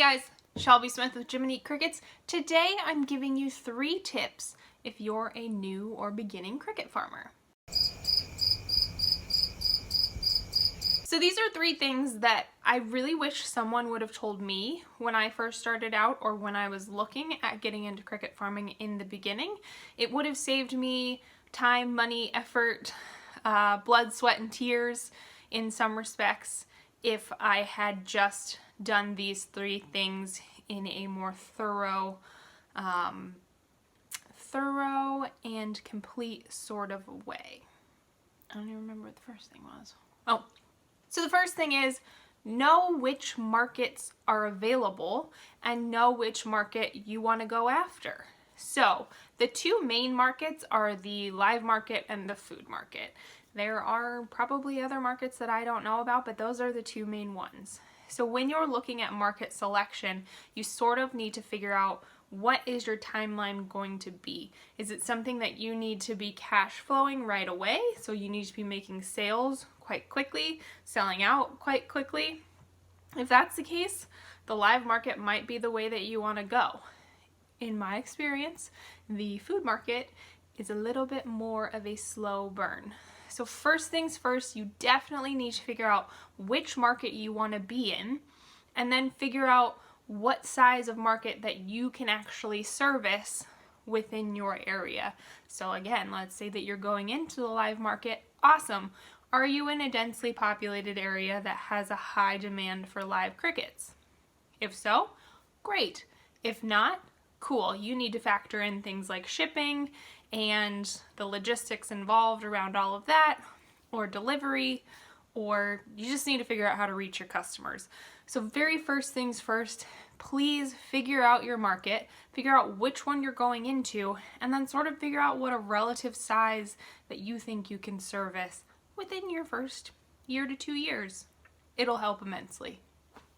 guys, Shelby Smith with Jiminy Crickets. Today I'm giving you 3 tips if you're a new or beginning cricket farmer. So these are 3 things that I really wish someone would have told me when I first started out or when I was looking at getting into cricket farming in the beginning. It would have saved me time, money, effort, blood, sweat, and tears in some respects if I had just done these 3 things in a more thorough and complete sort of way. I don't even remember what the first thing was. So the first thing is know which markets are available and know which market you want to go after. So the 2 main markets are the live market and the food market. There are probably other markets that I don't know about, but those are the 2 main ones. So when you're looking at market selection, you sort of need to figure out what is your timeline going to be. Is it something that you need to be cash flowing right away? So you need to be making sales quite quickly, selling out quite quickly. If that's the case, the live market might be the way that you want to go. In my experience, the food market is a little bit more of a slow burn. So first things first, you definitely need to figure out which market you want to be in, and then figure out what size of market that you can actually service within your area. So again, let's say that you're going into the live market. Awesome. Are you in a densely populated area that has a high demand for live crickets? If so, great. If not, cool. You need to factor in things like shipping and the logistics involved around all of that, or delivery, or you just need to figure out how to reach your customers. So very first things first, please figure out your market, figure out which one you're going into, and then sort of figure out what a relative size that you think you can service within your first year to 2 years. It'll help immensely.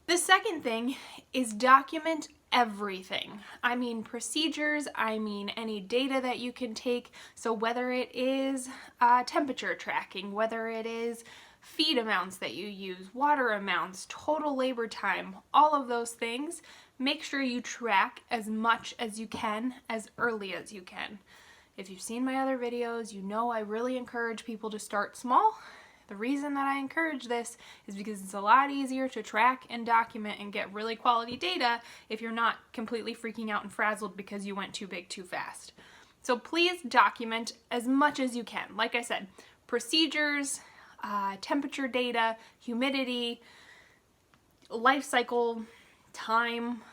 The second thing is document everything. I mean procedures, I mean any data that you can take. So whether it is temperature tracking, whether it is feed amounts that you use, water amounts, total labor time, all of those things, make sure you track as much as you can as early as you can. If you've seen my other videos, you know I really encourage people to start small. The reason that I encourage this is because it's a lot easier to track and document and get really quality data if you're not completely freaking out and frazzled because you went too big too fast. So please document as much as you can. Like I said, procedures, temperature data, humidity, life cycle, time,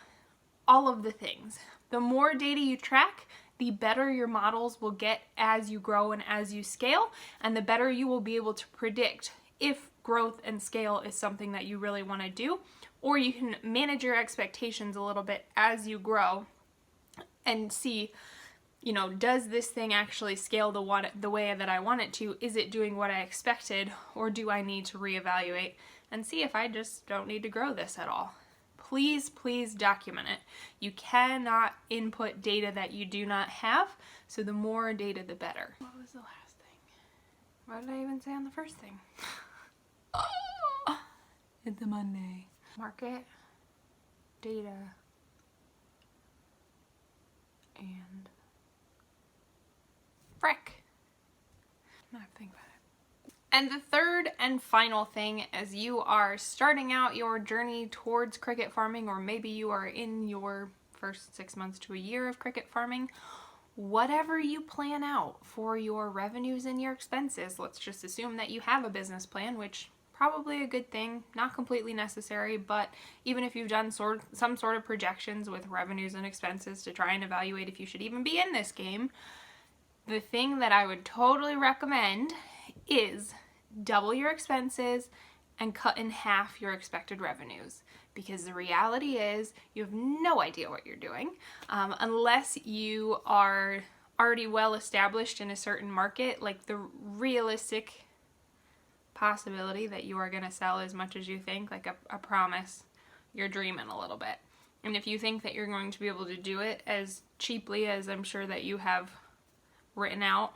all of the things. The more data you track, the better your models will get as you grow and as you scale, and the better you will be able to predict if growth and scale is something that you really want to do, or you can manage your expectations a little bit as you grow and see, does this thing actually scale the way that I want it to? Is it doing what I expected, or do I need to reevaluate and see if I just don't need to grow this at all? Please document it. You cannot input data that you do not have, so the more data the better. What was the last thing? What did I even say on the first thing? It's a Monday. Market, data, and frick. I have to think about it. And the third and final thing, as you are starting out your journey towards cricket farming, or maybe you are in your first 6 months to a year of cricket farming, whatever you plan out for your revenues and your expenses, let's just assume that you have a business plan, which probably a good thing, not completely necessary, but even if you've done some sort of projections with revenues and expenses to try and evaluate if you should even be in this game, the thing that I would totally recommend is double your expenses and cut in half your expected revenues, because the reality is you have no idea what you're doing unless you are already well established in a certain market. Like, the realistic possibility that you are going to sell as much as you think, like I promise, you're dreaming a little bit. And if you think that you're going to be able to do it as cheaply as I'm sure that you have written out,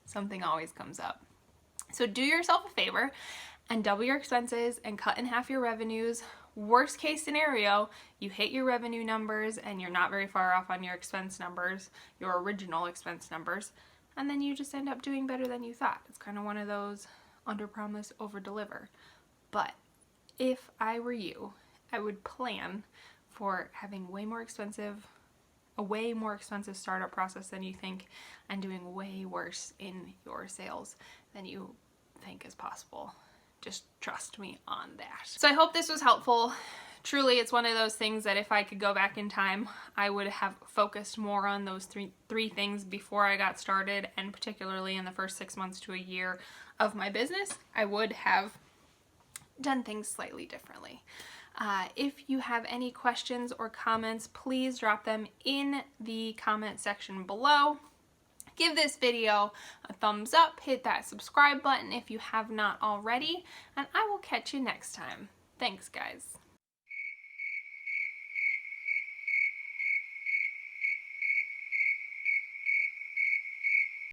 something always comes up. So do yourself a favor and double your expenses and cut in half your revenues worst case scenario, you hit your revenue numbers and you're not very far off on your expense numbers, your original expense numbers, and then you just end up doing better than you thought. It's kind of one of those under promise, over deliver. But if I were you, I would plan for having a way more expensive startup process than you think, and doing way worse in your sales than you think is possible. Just trust me on that. So I hope this was helpful. Truly, it's one of those things that if I could go back in time, I would have focused more on those three things before I got started, and particularly in the first 6 months to a year of my business, I would have done things slightly differently. If you have any questions or comments, please drop them in the comment section below. Give this video a thumbs up, hit that subscribe button if you have not already, and I will catch you next time. Thanks, guys.